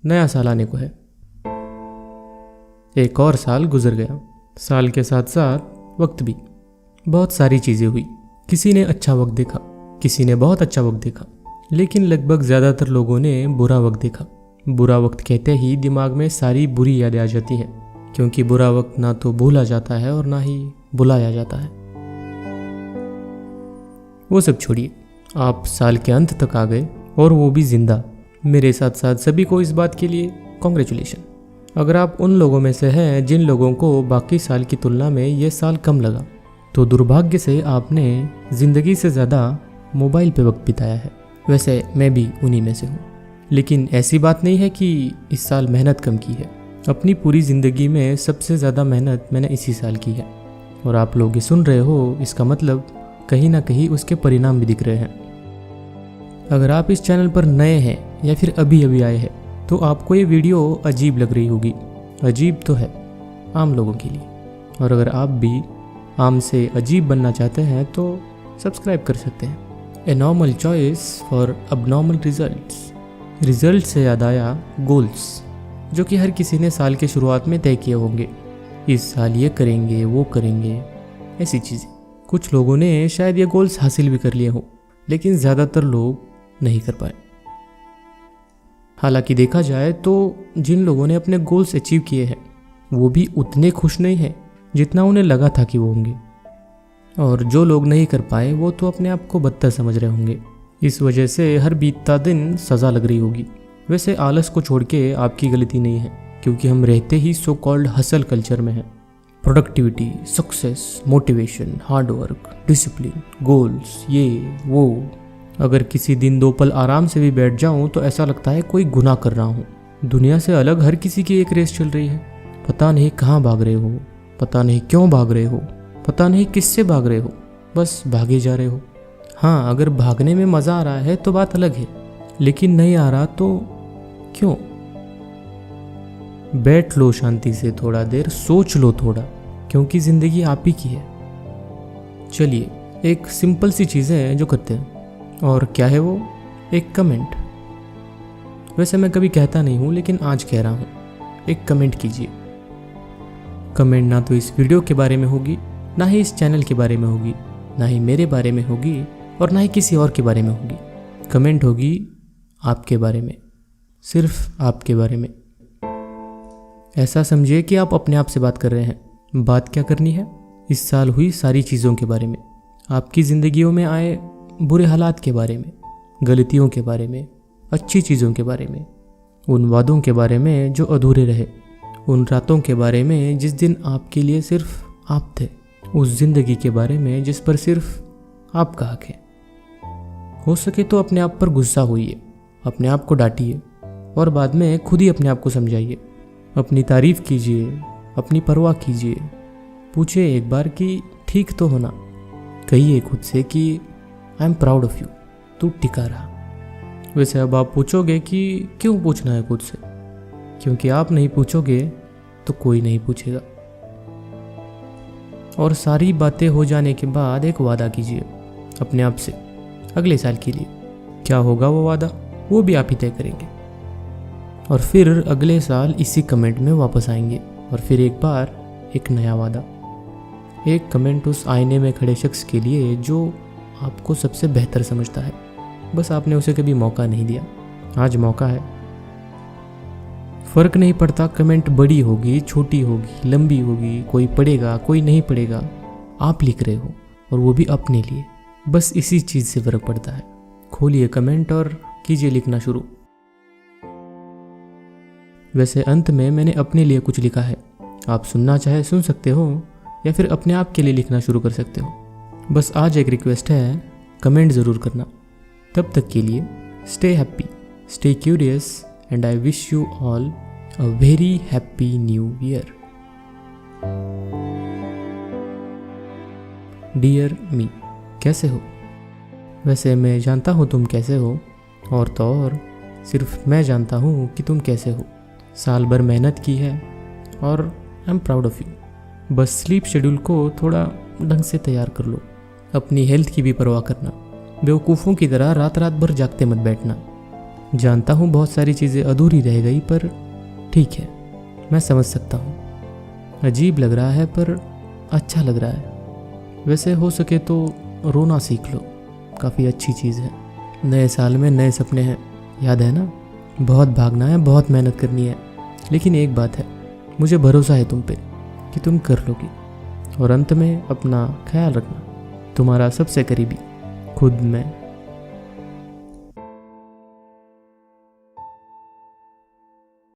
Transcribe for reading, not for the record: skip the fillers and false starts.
नया साल आने को है। एक और साल गुजर गया। साल के साथ साथ वक्त भी। बहुत सारी चीज़ें हुई। किसी ने अच्छा वक्त देखा, किसी ने बहुत अच्छा वक्त देखा, लेकिन लगभग ज़्यादातर लोगों ने बुरा वक्त देखा। बुरा वक्त कहते ही दिमाग में सारी बुरी यादें आ जाती हैं, क्योंकि बुरा वक्त ना तो भूला जाता है और ना ही बुलाया जाता है। वो सब छोड़िए, आप साल के अंत तक आ गए और वो भी जिंदा। मेरे साथ साथ सभी को इस बात के लिए कॉन्ग्रेचुलेशन। अगर आप उन लोगों में से हैं जिन लोगों को बाकी साल की तुलना में ये साल कम लगा, तो दुर्भाग्य से आपने ज़िंदगी से ज़्यादा मोबाइल पे वक्त बिताया है। वैसे मैं भी उन्हीं में से हूँ, लेकिन ऐसी बात नहीं है कि इस साल मेहनत कम की है। अपनी पूरी ज़िंदगी में सबसे ज़्यादा मेहनत मैंने इसी साल की है, और आप लोग ये सुन रहे हो, इसका मतलब कहीं ना कहीं उसके परिणाम भी दिख रहे हैं। अगर आप इस चैनल पर नए हैं या फिर अभी अभी आए हैं, तो आपको ये वीडियो अजीब लग रही होगी। अजीब तो है आम लोगों के लिए, और अगर आप भी आम से अजीब बनना चाहते हैं तो सब्सक्राइब कर सकते हैं। A normal choice for abnormal results. Result से याद आया गोल्स, जो कि हर किसी ने साल के शुरुआत में तय किए होंगे। इस साल ये करेंगे, वो करेंगे, ऐसी चीज़ें। कुछ लोगों ने शायद ये गोल्स हासिल भी कर लिए हो, लेकिन ज़्यादातर लोग नहीं कर पाए। हालांकि देखा जाए तो जिन लोगों ने अपने गोल्स अचीव किए हैं, वो भी उतने खुश नहीं हैं जितना उन्हें लगा था कि वो होंगे। और जो लोग नहीं कर पाए, वो तो अपने आप को बदतर समझ रहे होंगे। इस वजह से हर बीतता दिन सज़ा लग रही होगी। वैसे आलस को छोड़ के आपकी गलती नहीं है, क्योंकि हम रहते ही सो कॉल्ड हसल कल्चर में हैं। Productivity, success, motivation, hard work, discipline, goals, ये वो। अगर किसी दिन 2 पल आराम से भी बैठ जाऊं तो ऐसा लगता है कोई गुनाह कर रहा हूं। दुनिया से अलग हर किसी की एक रेस चल रही है। पता नहीं कहाँ भाग रहे हो, पता नहीं क्यों भाग रहे हो, पता नहीं किससे भाग रहे हो, बस भागे जा रहे हो। हाँ, अगर भागने में मज़ा आ रहा है तो बात अलग है, लेकिन नहीं आ रहा तो क्यों? बैठ लो शांति से, थोड़ा देर सोच लो थोड़ा, क्योंकि ज़िंदगी आप ही की है। चलिए, एक सिंपल सी चीज़ है जो करते हैं, और क्या है वो? एक कमेंट। वैसे मैं कभी कहता नहीं हूँ, लेकिन आज कह रहा हूँ, एक कमेंट कीजिए। कमेंट ना तो इस वीडियो के बारे में होगी, ना ही इस चैनल के बारे में होगी, ना ही मेरे बारे में होगी, और ना ही किसी और के बारे में होगी। कमेंट होगी आपके बारे में, सिर्फ आपके बारे में। ऐसा समझिए कि आप अपने आप से बात कर रहे हैं। बात क्या करनी है? इस साल हुई सारी चीज़ों के बारे में, आपकी ज़िंदगियों में आए बुरे हालात के बारे में, गलतियों के बारे में, अच्छी चीज़ों के बारे में, उन वादों के बारे में जो अधूरे रहे, उन रातों के बारे में जिस दिन आपके लिए सिर्फ आप थे, उस ज़िंदगी के बारे में जिस पर सिर्फ आपका हक है। हो सके तो अपने आप पर गुस्सा होइए, अपने आप को डांटिए, और बाद में खुद ही अपने आप को समझाइए। अपनी तारीफ़ कीजिए, अपनी परवाह कीजिए, पूछिए एक बार कि ठीक तो होना। कहिए खुद से कि I am proud of you, तू टिका रहा। वैसे अब आप पूछोगे कि क्यों पूछना है खुद से? क्योंकि आप नहीं पूछोगे तो कोई नहीं पूछेगा। और सारी बातें हो जाने के बाद एक वादा कीजिए अपने आप से अगले साल के लिए। क्या होगा वो वादा, वो भी आप ही तय करेंगे। और फिर अगले साल इसी कमेंट में वापस आएंगे, और फिर एक बार एक नया वादा। एक कमेंट उस आईने में खड़े शख्स के लिए जो आपको सबसे बेहतर समझता है, बस आपने उसे कभी मौका नहीं दिया। आज मौका है। फ़र्क नहीं पड़ता कमेंट बड़ी होगी, छोटी होगी, लंबी होगी, कोई पढ़ेगा, कोई नहीं पढ़ेगा। आप लिख रहे हो, और वो भी अपने लिए। बस इसी चीज़ से फ़र्क पड़ता है। खोलिए कमेंट और कीजिए लिखना शुरू। वैसे अंत में मैंने अपने लिए कुछ लिखा है। आप सुनना चाहे सुन सकते हो, या फिर अपने आप के लिए लिखना शुरू कर सकते हो। बस आज एक रिक्वेस्ट है, कमेंट ज़रूर करना। तब तक के लिए stay happy, stay curious, and I wish you all a very happy new year. Dear me, कैसे हो? वैसे मैं जानता हूँ तुम कैसे हो, और तो और सिर्फ मैं जानता हूँ कि तुम कैसे हो। साल भर मेहनत की है, और I am proud of you. बस स्लीप शेड्यूल को थोड़ा ढंग से तैयार कर लो। अपनी हेल्थ की भी परवाह करना। बेवकूफ़ों की तरह रात रात भर जागते मत बैठना। जानता हूँ बहुत सारी चीज़ें अधूरी रह गई, पर ठीक है, मैं समझ सकता हूँ। अजीब लग रहा है पर अच्छा लग रहा है। वैसे हो सके तो रोना सीख लो, काफ़ी अच्छी चीज़ है। नए साल में नए सपने हैं, याद है ना? बहुत भागना है, बहुत मेहनत करनी है, लेकिन एक बात है, मुझे भरोसा है तुम पे कि तुम कर लोगी। और अंत में अपना ख्याल रखना। तुम्हारा सबसे करीबी खुद में।